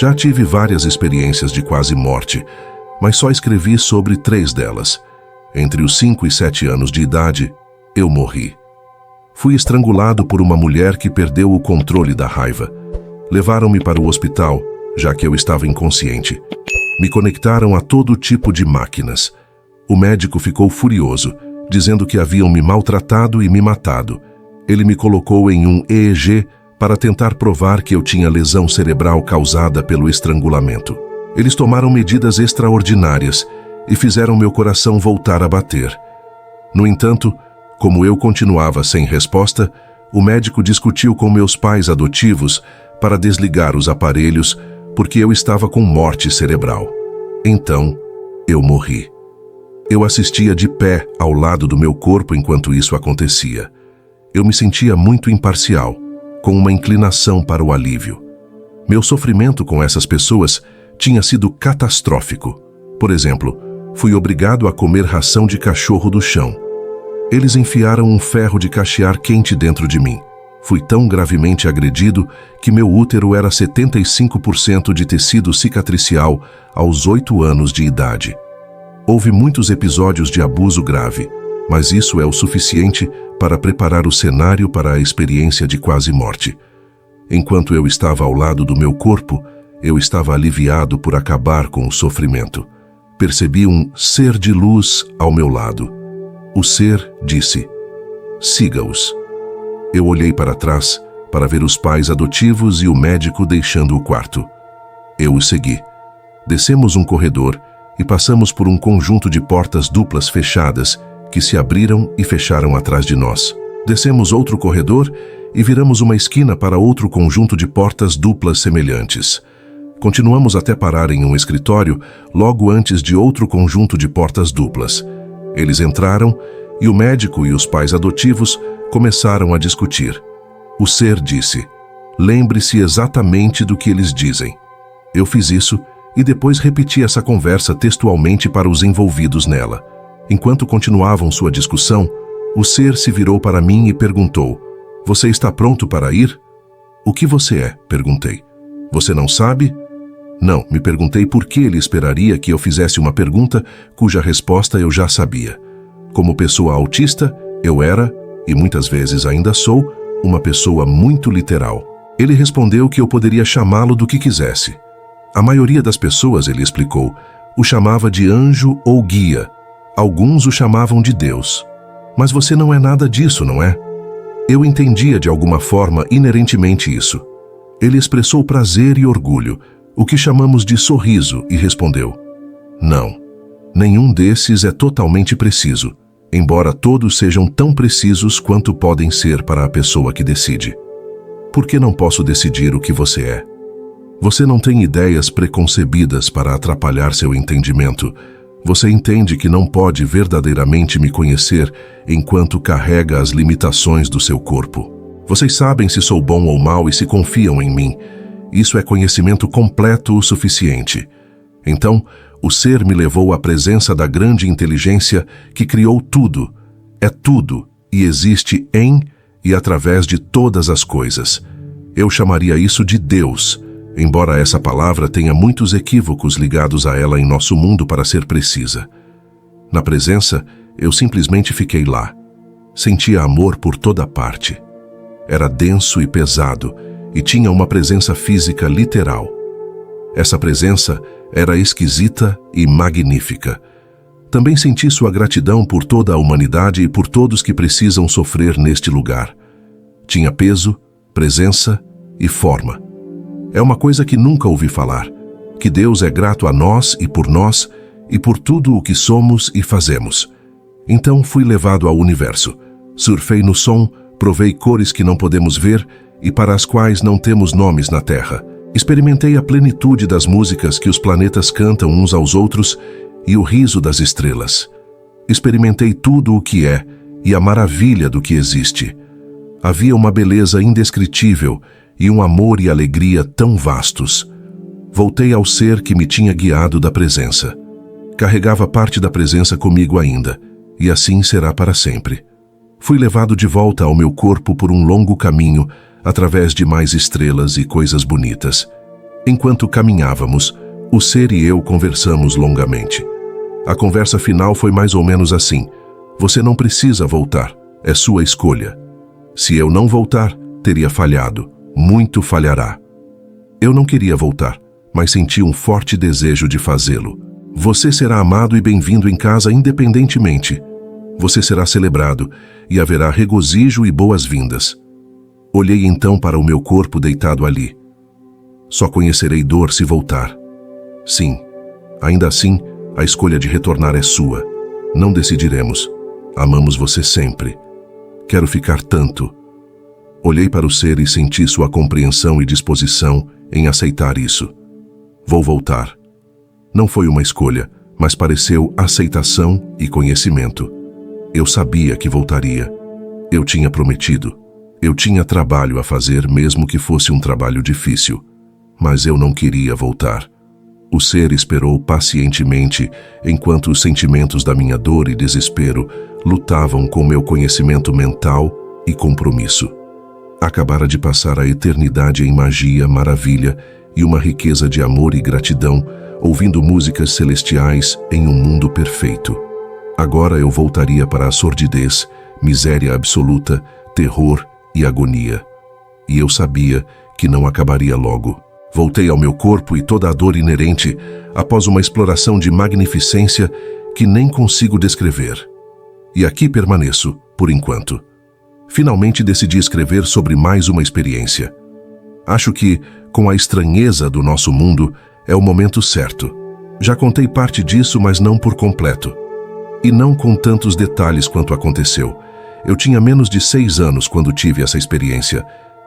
Já tive várias experiências de quase morte, mas só escrevi sobre 3 delas. Entre os 5 e 7 anos de idade, eu morri. Fui estrangulado por uma mulher que perdeu o controle da raiva. Levaram-me para o hospital, já que eu estava inconsciente. Me conectaram a todo tipo de máquinas. O médico ficou furioso, dizendo que haviam me maltratado e me matado. Ele me colocou em um EEG para tentar provar que eu tinha lesão cerebral causada pelo estrangulamento. Eles tomaram medidas extraordinárias e fizeram meu coração voltar a bater. No entanto, como eu continuava sem resposta, o médico discutiu com meus pais adotivos para desligar os aparelhos porque eu estava com morte cerebral. Então, eu morri. Eu assistia de pé ao lado do meu corpo enquanto isso acontecia. Eu me sentia muito imparcial, com uma inclinação para o alívio. Meu sofrimento com essas pessoas tinha sido catastrófico. Por exemplo, fui obrigado a comer ração de cachorro do chão. Eles enfiaram um ferro de cachear quente dentro de mim. Fui tão gravemente agredido que meu útero era 75% de tecido cicatricial aos 8 anos de idade. Houve muitos episódios de abuso grave, mas isso é o suficiente para preparar o cenário para a experiência de quase morte. Enquanto eu estava ao lado do meu corpo, eu estava aliviado por acabar com o sofrimento. Percebi um ser de luz ao meu lado. O ser disse: "Siga-os." Eu olhei para trás para ver os pais adotivos e o médico deixando o quarto. Eu os segui. Descemos um corredor e passamos por um conjunto de portas duplas fechadas que se abriram e fecharam atrás de nós. Descemos outro corredor e viramos uma esquina para outro conjunto de portas duplas semelhantes. Continuamos até parar em um escritório logo antes de outro conjunto de portas duplas. Eles entraram e o médico e os pais adotivos começaram a discutir. O ser disse: "Lembre-se exatamente do que eles dizem." Eu fiz isso e depois repeti essa conversa textualmente para os envolvidos nela. Enquanto continuavam sua discussão, o ser se virou para mim e perguntou: "Você está pronto para ir?" "O que você é?" perguntei. "Você não sabe?" Não, me perguntei por que ele esperaria que eu fizesse uma pergunta cuja resposta eu já sabia. Como pessoa autista, eu era, e muitas vezes ainda sou, uma pessoa muito literal. Ele respondeu que eu poderia chamá-lo do que quisesse. A maioria das pessoas, ele explicou, o chamava de anjo ou guia. Alguns o chamavam de Deus. Mas você não é nada disso, não é? Eu entendia de alguma forma inerentemente isso. Ele expressou prazer e orgulho, o que chamamos de sorriso, e respondeu: "Não, nenhum desses é totalmente preciso, embora todos sejam tão precisos quanto podem ser para a pessoa que decide. Por que não posso decidir o que você é? Você não tem ideias preconcebidas para atrapalhar seu entendimento. Você entende que não pode verdadeiramente me conhecer enquanto carrega as limitações do seu corpo. Vocês sabem se sou bom ou mau e se confiam em mim. Isso é conhecimento completo o suficiente. Então, o ser me levou à presença da grande inteligência que criou tudo, é tudo e existe em e através de todas as coisas. Eu chamaria isso de Deus, embora essa palavra tenha muitos equívocos ligados a ela em nosso mundo para ser precisa. Na presença, eu simplesmente fiquei lá. Sentia amor por toda parte. Era denso e pesado, e tinha uma presença física literal. Essa presença era esquisita e magnífica. Também senti sua gratidão por toda a humanidade e por todos que precisam sofrer neste lugar. Tinha peso, presença e forma. É uma coisa que nunca ouvi falar, que Deus é grato a nós e por tudo o que somos e fazemos. Então fui levado ao universo. Surfei no som, provei cores que não podemos ver e para as quais não temos nomes na Terra. Experimentei a plenitude das músicas que os planetas cantam uns aos outros e o riso das estrelas. Experimentei tudo o que é e a maravilha do que existe. Havia uma beleza indescritível e um amor e alegria tão vastos. Voltei ao ser que me tinha guiado da presença. Carregava parte da presença comigo ainda, e assim será para sempre. Fui levado de volta ao meu corpo por um longo caminho, através de mais estrelas e coisas bonitas. Enquanto caminhávamos, o ser e eu conversamos longamente. A conversa final foi mais ou menos assim: você não precisa voltar, é sua escolha. Se eu não voltar, teria falhado, muito falhará. Eu não queria voltar, mas senti um forte desejo de fazê-lo. Você será amado e bem-vindo em casa independentemente. Você será celebrado e haverá regozijo e boas-vindas. Olhei então para o meu corpo deitado ali. Só conhecerei dor se voltar. Sim, ainda assim, a escolha de retornar é sua. Não decidiremos. Amamos você sempre. Quero ficar tanto. Olhei para o ser e senti sua compreensão e disposição em aceitar isso. Vou voltar. Não foi uma escolha, mas pareceu aceitação e conhecimento. Eu sabia que voltaria. Eu tinha prometido. Eu tinha trabalho a fazer, mesmo que fosse um trabalho difícil. Mas eu não queria voltar. O ser esperou pacientemente enquanto os sentimentos da minha dor e desespero lutavam com meu conhecimento mental e compromisso. Acabara de passar a eternidade em magia, maravilha e uma riqueza de amor e gratidão, ouvindo músicas celestiais em um mundo perfeito. Agora eu voltaria para a sordidez, miséria absoluta, terror e agonia. E eu sabia que não acabaria logo. Voltei ao meu corpo e toda a dor inerente após uma exploração de magnificência que nem consigo descrever. E aqui permaneço, por enquanto. Finalmente decidi escrever sobre mais uma experiência. Acho que, com a estranheza do nosso mundo, é o momento certo. Já contei parte disso, mas não por completo. E não com tantos detalhes quanto aconteceu. Eu tinha menos de 6 anos quando tive essa experiência.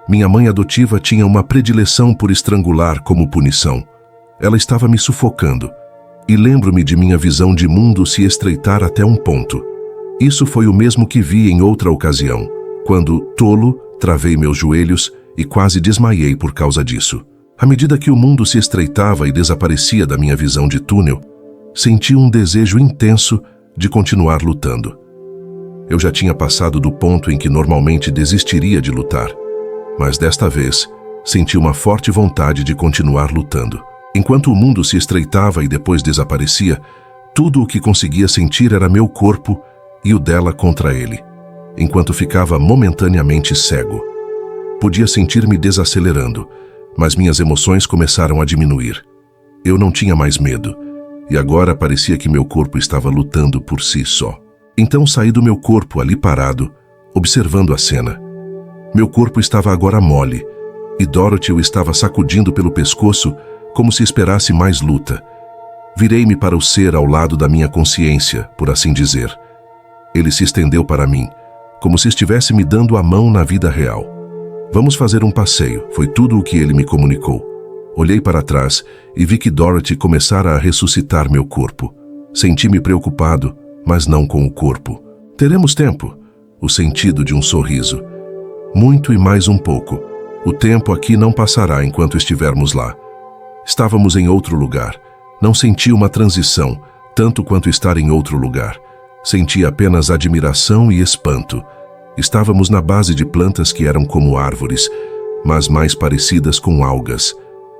Minha mãe adotiva tinha uma predileção por estrangular como punição. Ela estava me sufocando. E lembro-me de minha visão de mundo se estreitar até um ponto. Isso foi o mesmo que vi em outra ocasião, quando, tolo, travei meus joelhos e quase desmaiei por causa disso. À medida que o mundo se estreitava e desaparecia da minha visão de túnel, senti um desejo intenso de continuar lutando. Eu já tinha passado do ponto em que normalmente desistiria de lutar, mas desta vez senti uma forte vontade de continuar lutando. Enquanto o mundo se estreitava e depois desaparecia, tudo o que conseguia sentir era meu corpo e o dela contra ele, enquanto ficava momentaneamente cego. Podia sentir-me desacelerando, mas minhas emoções começaram a diminuir. Eu não tinha mais medo, e agora parecia que meu corpo estava lutando por si só. Então saí do meu corpo ali parado, observando a cena. Meu corpo estava agora mole, e Dorothy o estava sacudindo pelo pescoço como se esperasse mais luta. Virei-me para o ser ao lado da minha consciência, por assim dizer. Ele se estendeu para mim, como se estivesse me dando a mão na vida real. Vamos fazer um passeio, foi tudo o que ele me comunicou. Olhei para trás e vi que Dorothy começara a ressuscitar meu corpo. Senti-me preocupado, mas não com o corpo. Teremos tempo, o sentido de um sorriso. Muito e mais um pouco. O tempo aqui não passará enquanto estivermos lá. Estávamos em outro lugar. Não senti uma transição, tanto quanto estar em outro lugar. Senti apenas admiração e espanto. Estávamos na base de plantas que eram como árvores, mas mais parecidas com algas.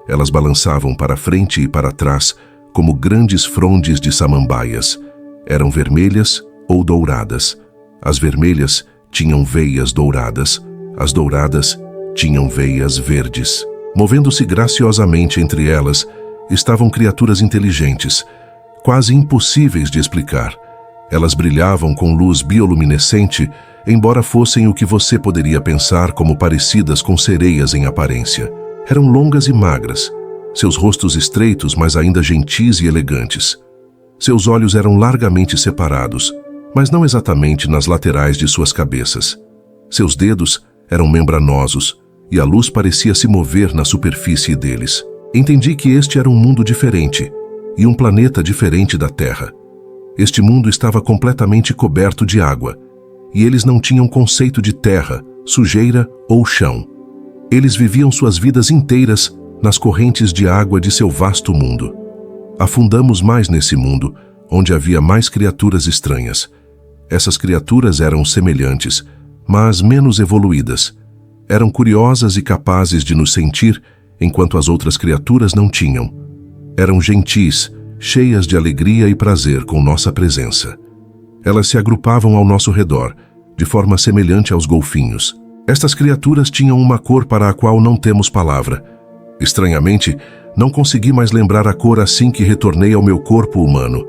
Elas balançavam para frente e para trás, como grandes frondes de samambaias. Eram vermelhas ou douradas. As vermelhas tinham veias douradas. As douradas tinham veias verdes. Movendo-se graciosamente entre elas, estavam criaturas inteligentes, quase impossíveis de explicar. Elas brilhavam com luz bioluminescente, embora fossem o que você poderia pensar como parecidas com sereias em aparência. Eram longas e magras, seus rostos estreitos, mas ainda gentis e elegantes. Seus olhos eram largamente separados, mas não exatamente nas laterais de suas cabeças. Seus dedos eram membranosos, e a luz parecia se mover na superfície deles. Entendi que este era um mundo diferente, e um planeta diferente da Terra. Este mundo estava completamente coberto de água, e eles não tinham conceito de terra, sujeira ou chão. Eles viviam suas vidas inteiras nas correntes de água de seu vasto mundo. Afundamos mais nesse mundo, onde havia mais criaturas estranhas. Essas criaturas eram semelhantes, mas menos evoluídas. Eram curiosas e capazes de nos sentir enquanto as outras criaturas não tinham. Eram gentis, cheias de alegria e prazer com nossa presença. Elas se agrupavam ao nosso redor, de forma semelhante aos golfinhos. Estas criaturas tinham uma cor para a qual não temos palavra. Estranhamente, não consegui mais lembrar a cor assim que retornei ao meu corpo humano.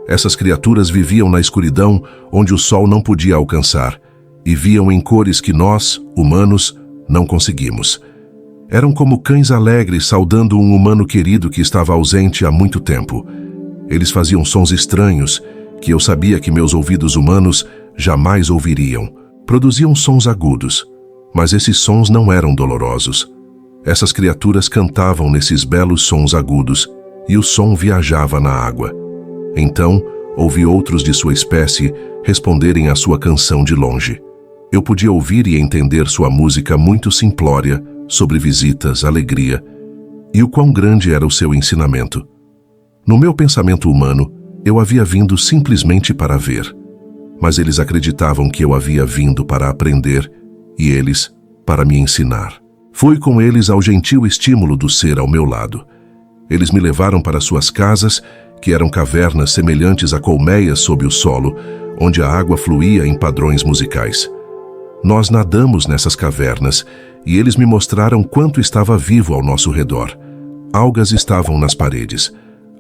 Essas criaturas viviam na escuridão onde o sol não podia alcançar, e viam em cores que nós, humanos, não conseguimos. Eram como cães alegres saudando um humano querido que estava ausente há muito tempo. Eles faziam sons estranhos, que eu sabia que meus ouvidos humanos jamais ouviriam. Produziam sons agudos, mas esses sons não eram dolorosos. Essas criaturas cantavam nesses belos sons agudos, e o som viajava na água. Então, ouvi outros de sua espécie responderem à sua canção de longe. Eu podia ouvir e entender sua música muito simplória, sobre visitas, alegria, e o quão grande era o seu ensinamento. No meu pensamento humano, eu havia vindo simplesmente para ver, mas eles acreditavam que eu havia vindo para aprender, e eles para me ensinar. Fui com eles ao gentil estímulo do ser ao meu lado. Eles me levaram para suas casas, que eram cavernas semelhantes a colmeias sob o solo, onde a água fluía em padrões musicais. Nós nadamos nessas cavernas, e eles me mostraram quanto estava vivo ao nosso redor. Algas estavam nas paredes.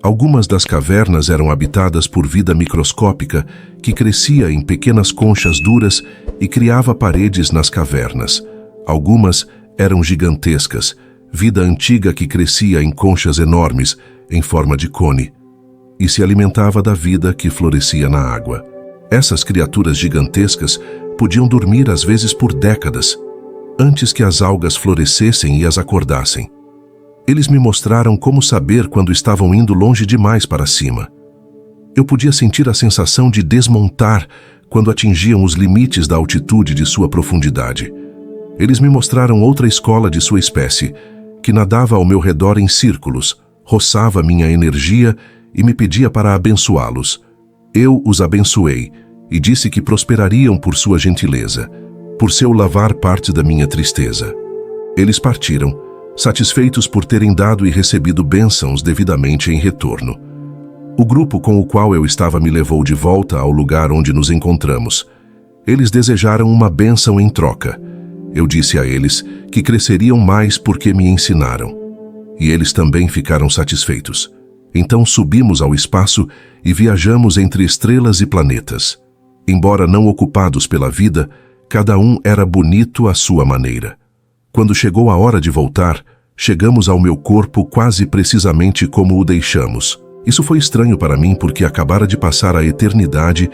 Algumas das cavernas eram habitadas por vida microscópica que crescia em pequenas conchas duras e criava paredes nas cavernas. Algumas eram gigantescas, vida antiga que crescia em conchas enormes, em forma de cone, e se alimentava da vida que florescia na água. Essas criaturas gigantescas podiam dormir às vezes por décadas, antes que as algas florescessem e as acordassem. Eles me mostraram como saber quando estavam indo longe demais para cima. Eu podia sentir a sensação de desmontar quando atingiam os limites da altitude de sua profundidade. Eles me mostraram outra escola de sua espécie, que nadava ao meu redor em círculos, roçava minha energia e me pedia para abençoá-los. Eu os abençoei e disse que prosperariam por sua gentileza, por seu lavar parte da minha tristeza. Eles partiram, satisfeitos por terem dado e recebido bênçãos devidamente em retorno. O grupo com o qual eu estava me levou de volta ao lugar onde nos encontramos. Eles desejaram uma bênção em troca. Eu disse a eles que cresceriam mais porque me ensinaram. E eles também ficaram satisfeitos. Então subimos ao espaço e viajamos entre estrelas e planetas. Embora não ocupados pela vida, cada um era bonito à sua maneira. Quando chegou a hora de voltar, chegamos ao meu corpo quase precisamente como o deixamos. Isso foi estranho para mim porque acabara de passar a eternidade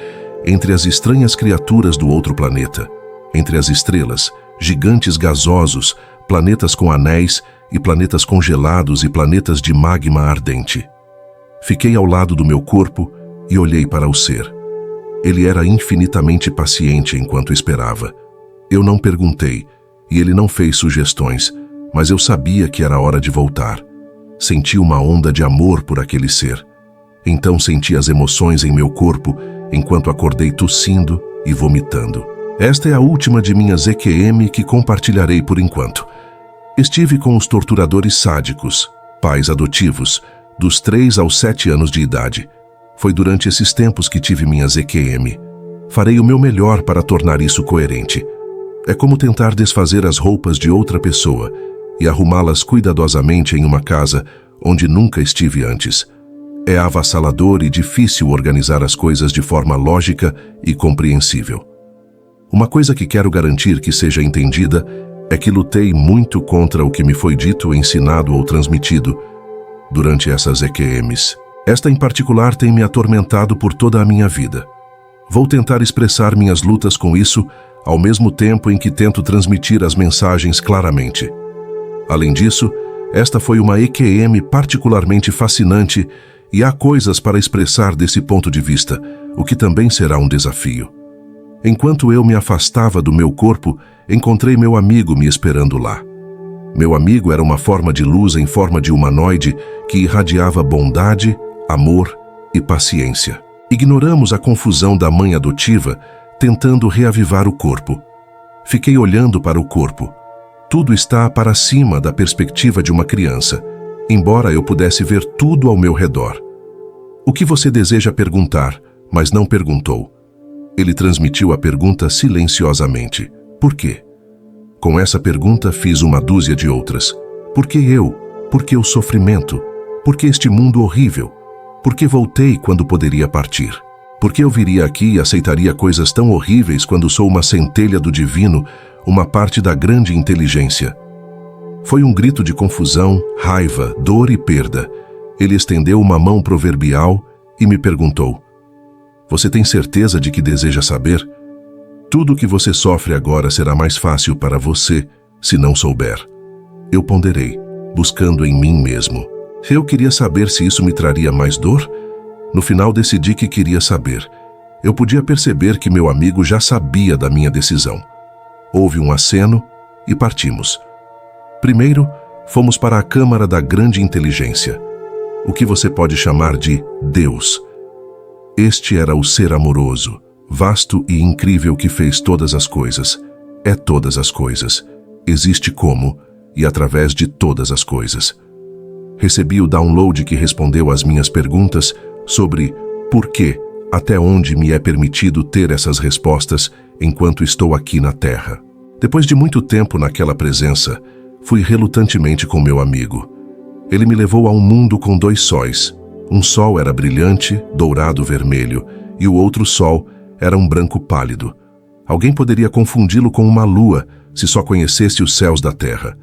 entre as estranhas criaturas do outro planeta, entre as estrelas, gigantes gasosos, planetas com anéis e planetas congelados e planetas de magma ardente. Fiquei ao lado do meu corpo e olhei para o ser. Ele era infinitamente paciente enquanto esperava. Eu não perguntei, e ele não fez sugestões, mas eu sabia que era hora de voltar. Senti uma onda de amor por aquele ser. Então senti as emoções em meu corpo, enquanto acordei tossindo e vomitando. Esta é a última de minhas EQM que compartilharei por enquanto. Estive com os torturadores sádicos, pais adotivos, dos 3 aos 7 anos de idade. Foi durante esses tempos que tive minhas EQM. Farei o meu melhor para tornar isso coerente. É como tentar desfazer as roupas de outra pessoa e arrumá-las cuidadosamente em uma casa onde nunca estive antes. É avassalador e difícil organizar as coisas de forma lógica e compreensível. Uma coisa que quero garantir que seja entendida é que lutei muito contra o que me foi dito, ensinado ou transmitido durante essas EQMs. Esta em particular tem me atormentado por toda a minha vida. Vou tentar expressar minhas lutas com isso ao mesmo tempo em que tento transmitir as mensagens claramente. Além disso, esta foi uma EQM particularmente fascinante e há coisas para expressar desse ponto de vista, o que também será um desafio. Enquanto eu me afastava do meu corpo, encontrei meu amigo me esperando lá. Meu amigo era uma forma de luz em forma de humanoide que irradiava bondade, amor e paciência. Ignoramos a confusão da mãe adotiva, tentando reavivar o corpo. Fiquei olhando para o corpo. Tudo está para cima da perspectiva de uma criança, embora eu pudesse ver tudo ao meu redor. O que você deseja perguntar, mas não perguntou? Ele transmitiu a pergunta silenciosamente. Por quê? Com essa pergunta fiz uma dúzia de outras. Por que eu? Por que o sofrimento? Por que este mundo horrível? Por que voltei quando poderia partir? Por que eu viria aqui e aceitaria coisas tão horríveis quando sou uma centelha do divino, uma parte da grande inteligência? Foi um grito de confusão, raiva, dor e perda. Ele estendeu uma mão proverbial e me perguntou: você tem certeza de que deseja saber? Tudo o que você sofre agora será mais fácil para você se não souber. Eu ponderei, buscando em mim mesmo. Eu queria saber se isso me traria mais dor? No final decidi que queria saber. Eu podia perceber que meu amigo já sabia da minha decisão. Houve um aceno e partimos. Primeiro, fomos para a Câmara da Grande Inteligência, o que você pode chamar de Deus. Este era o ser amoroso, vasto e incrível que fez todas as coisas. É todas as coisas. Existe como e através de todas as coisas. Recebi o download que respondeu às minhas perguntas sobre por que, até onde me é permitido ter essas respostas enquanto estou aqui na Terra. Depois de muito tempo naquela presença, fui relutantemente com meu amigo. Ele me levou a um mundo com 2 sóis. Um sol era brilhante, dourado-vermelho, e o outro sol era um branco pálido. Alguém poderia confundi-lo com uma lua se só conhecesse os céus da terra.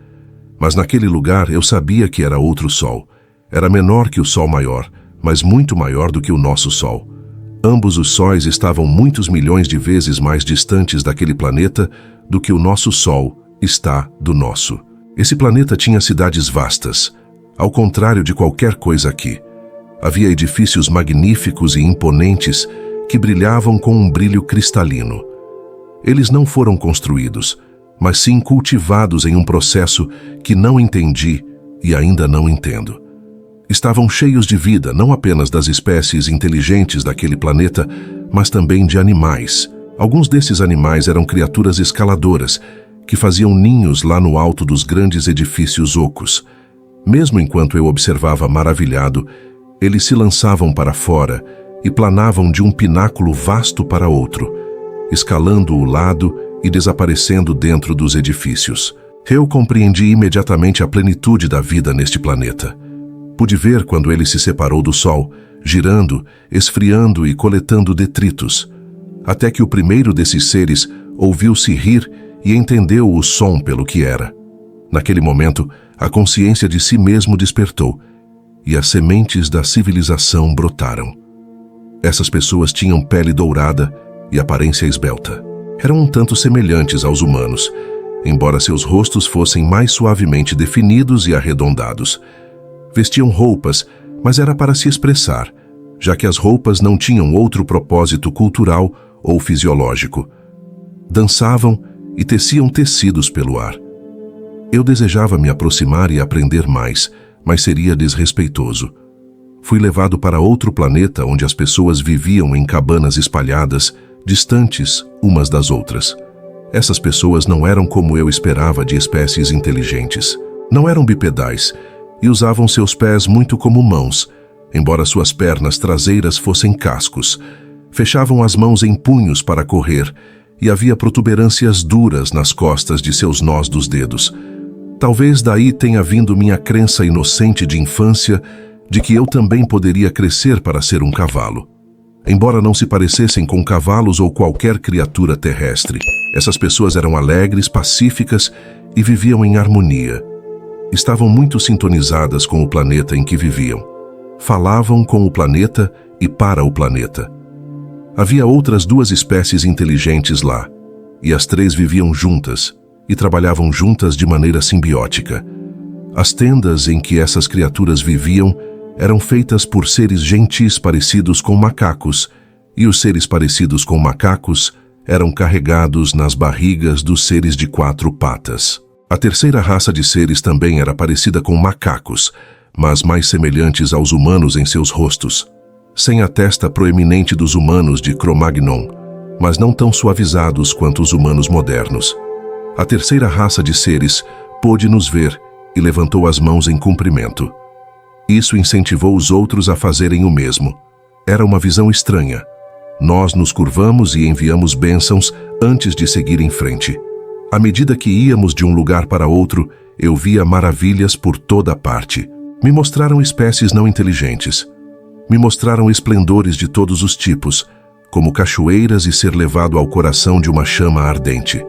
Mas naquele lugar eu sabia que era outro sol. Era menor que o sol maior, mas muito maior do que o nosso sol. Ambos os sóis estavam muitos milhões de vezes mais distantes daquele planeta do que o nosso sol está do nosso. Esse planeta tinha cidades vastas, ao contrário de qualquer coisa aqui. Havia edifícios magníficos e imponentes que brilhavam com um brilho cristalino. Eles não foram construídos, mas sim cultivados em um processo que não entendi e ainda não entendo. Estavam cheios de vida, não apenas das espécies inteligentes daquele planeta, mas também de animais. Alguns desses animais eram criaturas escaladoras, que faziam ninhos lá no alto dos grandes edifícios ocos. Mesmo enquanto eu observava maravilhado, eles se lançavam para fora e planavam de um pináculo vasto para outro, escalando o lado e desaparecendo dentro dos edifícios. Eu compreendi imediatamente a plenitude da vida neste planeta. Pude ver quando ele se separou do Sol, girando, esfriando e coletando detritos, até que o primeiro desses seres ouviu-se rir e entendeu o som pelo que era. Naquele momento, a consciência de si mesmo despertou, e as sementes da civilização brotaram. Essas pessoas tinham pele dourada e aparência esbelta. Eram um tanto semelhantes aos humanos, embora seus rostos fossem mais suavemente definidos e arredondados. Vestiam roupas, mas era para se expressar, já que as roupas não tinham outro propósito cultural ou fisiológico. Dançavam e teciam tecidos pelo ar. Eu desejava me aproximar e aprender mais, mas seria desrespeitoso. Fui levado para outro planeta onde as pessoas viviam em cabanas espalhadas, distantes umas das outras. Essas pessoas não eram como eu esperava de espécies inteligentes. Não eram bipedais e usavam seus pés muito como mãos, embora suas pernas traseiras fossem cascos. Fechavam as mãos em punhos para correr e havia protuberâncias duras nas costas de seus nós dos dedos. Talvez daí tenha vindo minha crença inocente de infância de que eu também poderia crescer para ser um cavalo. Embora não se parecessem com cavalos ou qualquer criatura terrestre, essas pessoas eram alegres, pacíficas e viviam em harmonia. Estavam muito sintonizadas com o planeta em que viviam. Falavam com o planeta e para o planeta. Havia outras 2 espécies inteligentes lá, e as 3 viviam juntas e trabalhavam juntas de maneira simbiótica. As tendas em que essas criaturas viviam eram feitas por seres gentis parecidos com macacos, e os seres parecidos com macacos eram carregados nas barrigas dos seres de 4 patas. A terceira raça de seres também era parecida com macacos, mas mais semelhantes aos humanos em seus rostos, sem a testa proeminente dos humanos de Cro-Magnon, mas não tão suavizados quanto os humanos modernos. A terceira raça de seres pôde nos ver e levantou as mãos em cumprimento. Isso incentivou os outros a fazerem o mesmo. Era uma visão estranha. Nós nos curvamos e enviamos bênçãos antes de seguir em frente. À medida que íamos de um lugar para outro, eu via maravilhas por toda parte. Me mostraram espécies não inteligentes. Me mostraram esplendores de todos os tipos, como cachoeiras e ser levado ao coração de uma chama ardente.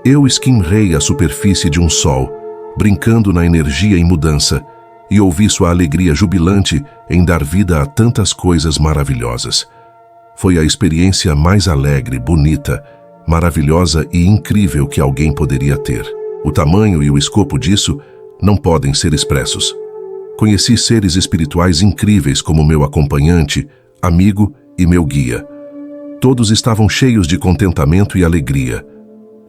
Eu esquimrei a superfície de um sol, brincando na energia em mudança, e ouvi sua alegria jubilante em dar vida a tantas coisas maravilhosas. Foi a experiência mais alegre, bonita, maravilhosa e incrível que alguém poderia ter. O tamanho e o escopo disso não podem ser expressos. Conheci seres espirituais incríveis como meu acompanhante, amigo e meu guia. Todos estavam cheios de contentamento e alegria.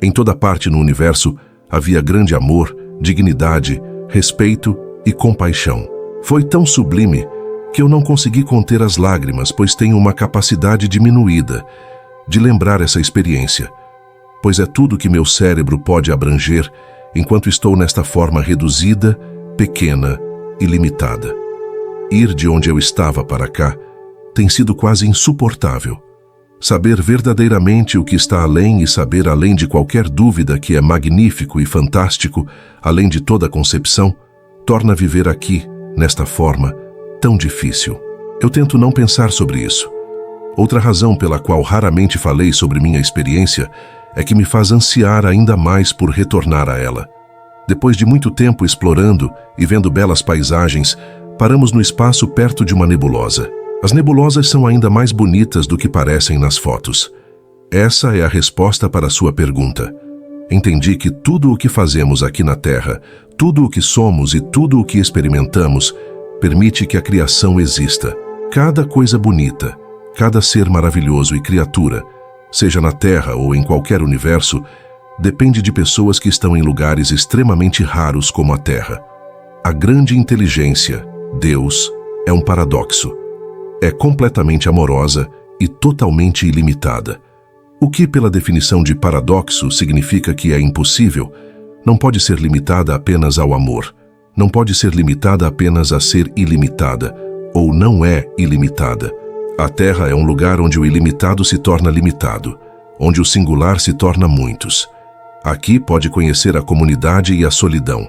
Em toda parte no universo havia grande amor, dignidade, respeito e compaixão. Foi tão sublime que eu não consegui conter as lágrimas, pois tenho uma capacidade diminuída de lembrar essa experiência, pois é tudo que meu cérebro pode abranger enquanto estou nesta forma reduzida, pequena e limitada. Ir de onde eu estava para cá tem sido quase insuportável. Saber verdadeiramente o que está além e saber além de qualquer dúvida que é magnífico e fantástico, além de toda concepção, torna viver aqui, nesta forma, tão difícil. Eu tento não pensar sobre isso. Outra razão pela qual raramente falei sobre minha experiência é que me faz ansiar ainda mais por retornar a ela. Depois de muito tempo explorando e vendo belas paisagens, paramos no espaço perto de uma nebulosa. As nebulosas são ainda mais bonitas do que parecem nas fotos. Essa é a resposta para a sua pergunta. Entendi que tudo o que fazemos aqui na Terra, tudo o que somos e tudo o que experimentamos, permite que a criação exista. Cada coisa bonita, cada ser maravilhoso e criatura, seja na Terra ou em qualquer universo, depende de pessoas que estão em lugares extremamente raros como a Terra. A grande inteligência, Deus, é um paradoxo. É completamente amorosa e totalmente ilimitada. O que, pela definição de paradoxo, significa que é impossível, não pode ser limitada apenas ao amor, não pode ser limitada apenas a ser ilimitada, ou não é ilimitada. A Terra é um lugar onde o ilimitado se torna limitado, onde o singular se torna muitos. Aqui pode conhecer a comunidade e a solidão,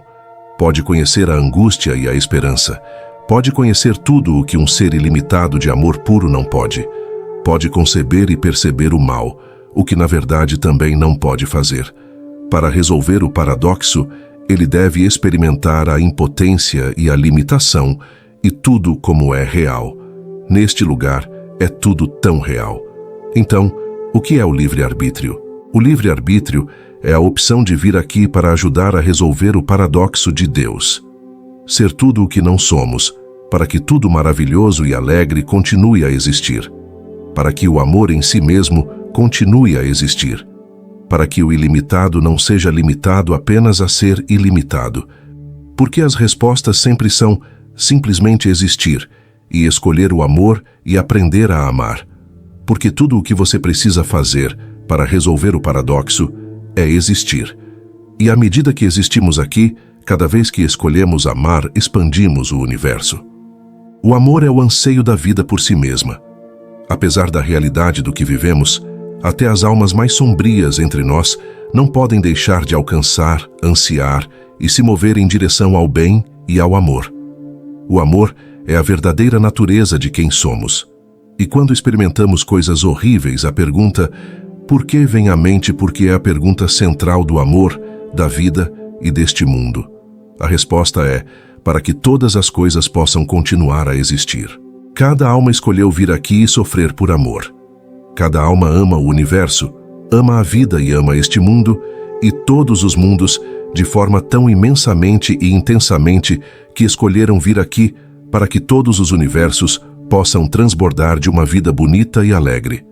pode conhecer a angústia e a esperança, pode conhecer tudo o que um ser ilimitado de amor puro não pode. Pode conceber e perceber o mal, o que na verdade também não pode fazer. Para resolver o paradoxo, ele deve experimentar a impotência e a limitação e tudo como é real. Neste lugar, é tudo tão real. Então, o que é o livre-arbítrio? O livre-arbítrio é a opção de vir aqui para ajudar a resolver o paradoxo de Deus. Ser tudo o que não somos, para que tudo maravilhoso e alegre continue a existir. Para que o amor em si mesmo continue a existir. Para que o ilimitado não seja limitado apenas a ser ilimitado. Porque as respostas sempre são simplesmente existir e escolher o amor e aprender a amar. Porque tudo o que você precisa fazer para resolver o paradoxo é existir. E à medida que existimos aqui, cada vez que escolhemos amar, expandimos o universo. O amor é o anseio da vida por si mesma. Apesar da realidade do que vivemos, até as almas mais sombrias entre nós não podem deixar de alcançar, ansiar e se mover em direção ao bem e ao amor. O amor é a verdadeira natureza de quem somos. E quando experimentamos coisas horríveis, a pergunta "por que?" vem à mente porque é a pergunta central do amor, da vida e deste mundo. A resposta é para que todas as coisas possam continuar a existir. Cada alma escolheu vir aqui e sofrer por amor. Cada alma ama o universo, ama a vida e ama este mundo e todos os mundos de forma tão imensamente e intensamente que escolheram vir aqui para que todos os universos possam transbordar de uma vida bonita e alegre.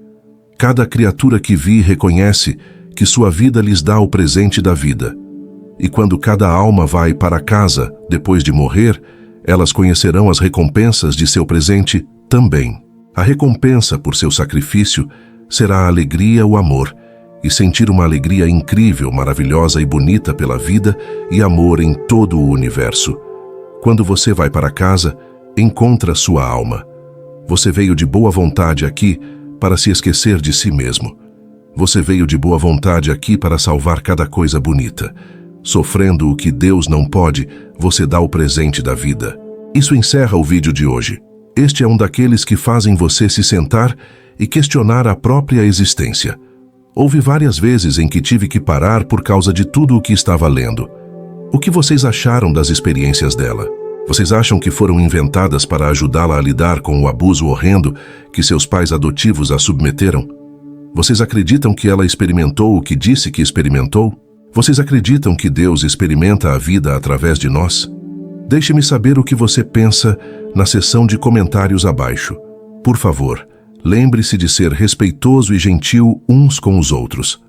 Cada criatura que vi reconhece que sua vida lhes dá o presente da vida. E quando cada alma vai para casa, depois de morrer, elas conhecerão as recompensas de seu presente também. A recompensa por seu sacrifício será a alegria, o amor e sentir uma alegria incrível, maravilhosa e bonita pela vida e amor em todo o universo. Quando você vai para casa, encontra sua alma. Você veio de boa vontade aqui para se esquecer de si mesmo. Você veio de boa vontade aqui para salvar cada coisa bonita. Sofrendo o que Deus não pode, você dá o presente da vida. Isso encerra o vídeo de hoje. Este é um daqueles que fazem você se sentar e questionar a própria existência. Houve várias vezes em que tive que parar por causa de tudo o que estava lendo. O que vocês acharam das experiências dela? Vocês acham que foram inventadas para ajudá-la a lidar com o abuso horrendo que seus pais adotivos a submeteram? Vocês acreditam que ela experimentou o que disse que experimentou? Vocês acreditam que Deus experimenta a vida através de nós? Deixe-me saber o que você pensa na seção de comentários abaixo. Por favor, lembre-se de ser respeitoso e gentil uns com os outros.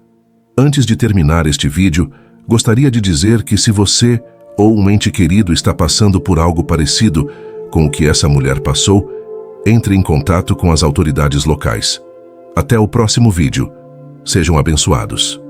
Antes de terminar este vídeo, gostaria de dizer que se você ou um ente querido está passando por algo parecido com o que essa mulher passou, entre em contato com as autoridades locais. Até o próximo vídeo. Sejam abençoados.